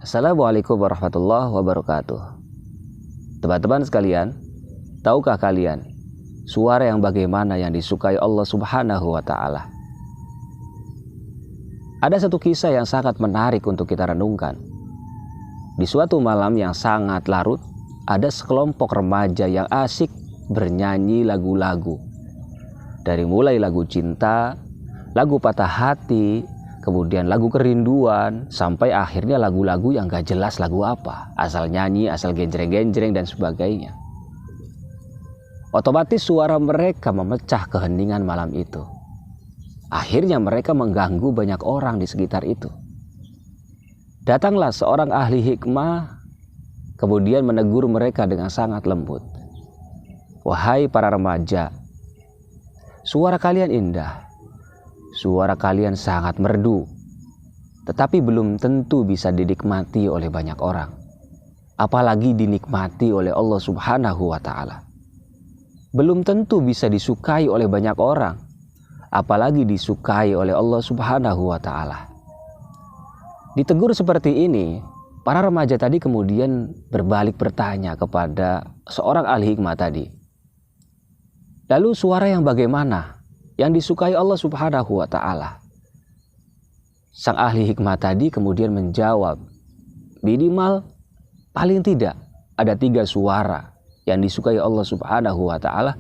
Assalamualaikum warahmatullahi wabarakatuh. Teman-teman sekalian, tahukah kalian suara yang bagaimana yang disukai Allah Subhanahu wa Ta'ala? Ada satu kisah yang sangat menarik untuk kita renungkan. Di suatu malam yang sangat larut, ada sekelompok remaja yang asik bernyanyi lagu-lagu. Dari mulai lagu cinta, lagu patah hati, kemudian lagu kerinduan, sampai akhirnya lagu-lagu yang gak jelas lagu apa. Asal nyanyi, asal genjreng-genjreng dan sebagainya. Otomatis suara mereka memecah keheningan malam itu. Akhirnya mereka mengganggu banyak orang di sekitar itu. Datanglah seorang ahli hikmah, kemudian menegur mereka dengan sangat lembut. Wahai para remaja, suara kalian indah. Suara kalian sangat merdu, tetapi belum tentu bisa dinikmati oleh banyak orang. Apalagi dinikmati oleh Allah Subhanahu wa Ta'ala. Belum tentu bisa disukai oleh banyak orang, apalagi disukai oleh Allah Subhanahu wa Ta'ala. Ditegur seperti ini, para remaja tadi kemudian berbalik bertanya kepada seorang ahli hikmah tadi. Lalu suara yang bagaimana yang disukai Allah Subhanahu wa Ta'ala? Sang ahli hikmah tadi kemudian menjawab, minimal paling tidak ada 3 suara yang disukai Allah Subhanahu wa Ta'ala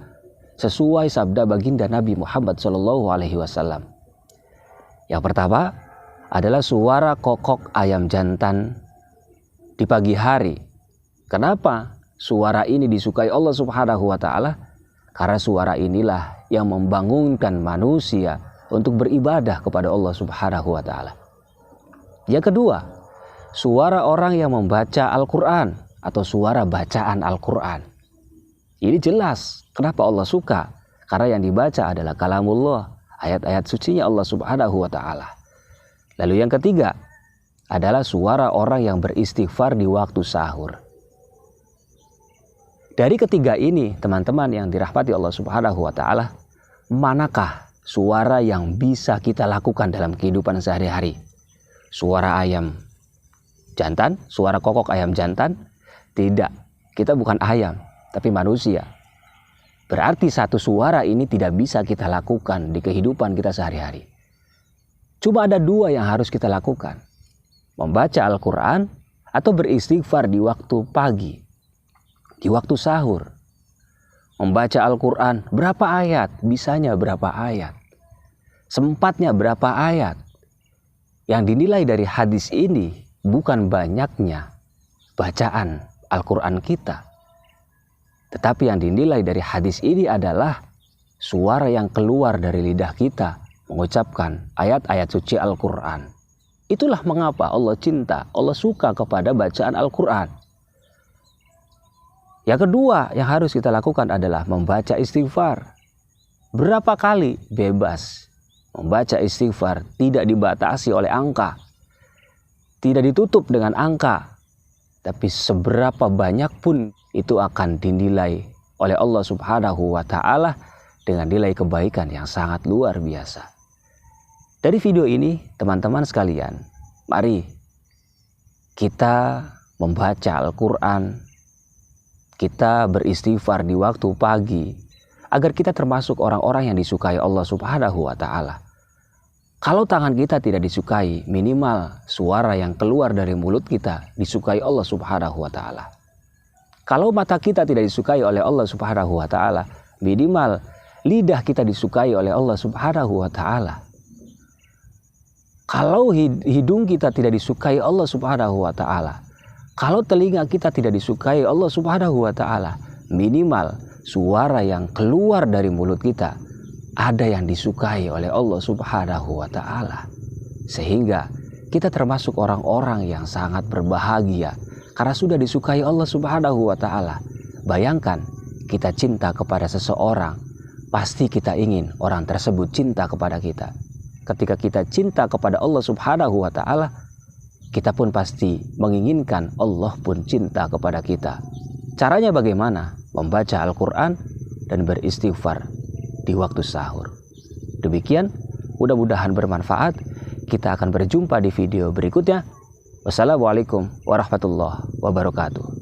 sesuai sabda baginda Nabi Muhammad SAW. Yang pertama adalah suara kokok ayam jantan di pagi hari. Kenapa suara ini disukai Allah Subhanahu wa Ta'ala? Karena suara inilah yang membangunkan manusia untuk beribadah kepada Allah Subhanahu wa Ta'ala. Yang kedua, suara orang yang membaca Al-Quran atau suara bacaan Al-Quran. Ini jelas kenapa Allah suka, karena yang dibaca adalah kalamullah, ayat-ayat sucinya Allah Subhanahu wa Ta'ala. Lalu yang ketiga adalah suara orang yang beristighfar di waktu sahur. Dari ketiga ini, teman-teman yang dirahmati Allah Subhanahu wa Ta'ala, manakah suara yang bisa kita lakukan dalam kehidupan sehari-hari? Suara ayam jantan, suara kokok ayam jantan? Tidak, kita bukan ayam, tapi manusia. Berarti satu suara ini tidak bisa kita lakukan di kehidupan kita sehari-hari. Cuma ada 2 yang harus kita lakukan. Membaca Al-Quran atau beristighfar di waktu pagi, di waktu sahur. Membaca Al-Quran berapa ayat? Bisanya berapa ayat? Sempatnya berapa ayat? Yang dinilai dari hadis ini bukan banyaknya bacaan Al-Quran kita, tetapi yang dinilai dari hadis ini adalah suara yang keluar dari lidah kita mengucapkan ayat-ayat suci Al-Quran. Itulah mengapa Allah cinta, Allah suka kepada bacaan Al-Quran. Yang kedua yang harus kita lakukan adalah membaca istighfar. Berapa kali? Bebas. Membaca istighfar tidak dibatasi oleh angka. Tidak ditutup dengan angka. Tapi seberapa banyak pun itu akan dinilai oleh Allah Subhanahu wa Ta'ala dengan nilai kebaikan yang sangat luar biasa. Dari video ini, teman-teman sekalian, mari kita membaca Al-Quran, kita beristighfar di waktu pagi, agar kita termasuk orang-orang yang disukai Allah Subhanahu wa Ta'ala. Kalau tangan kita tidak disukai, minimal suara yang keluar dari mulut kita disukai Allah Subhanahu wa Ta'ala. Kalau mata kita tidak disukai oleh Allah Subhanahu wa Ta'ala, minimal lidah kita disukai oleh Allah Subhanahu wa Ta'ala. Kalau hidung kita tidak disukai Allah Subhanahu wa Ta'ala, kalau telinga kita tidak disukai Allah Subhanahu wa Ta'ala, minimal suara yang keluar dari mulut kita ada yang disukai oleh Allah Subhanahu wa Ta'ala. Sehingga kita termasuk orang-orang yang sangat berbahagia karena sudah disukai Allah Subhanahu wa Ta'ala. Bayangkan kita cinta kepada seseorang, pasti kita ingin orang tersebut cinta kepada kita. Ketika kita cinta kepada Allah Subhanahu wa Ta'ala, kita pun pasti menginginkan Allah pun cinta kepada kita. Caranya bagaimana? Membaca Al-Quran dan beristighfar di waktu sahur. Demikian, mudah-mudahan bermanfaat. Kita akan berjumpa di video berikutnya. Wassalamualaikum warahmatullahi wabarakatuh.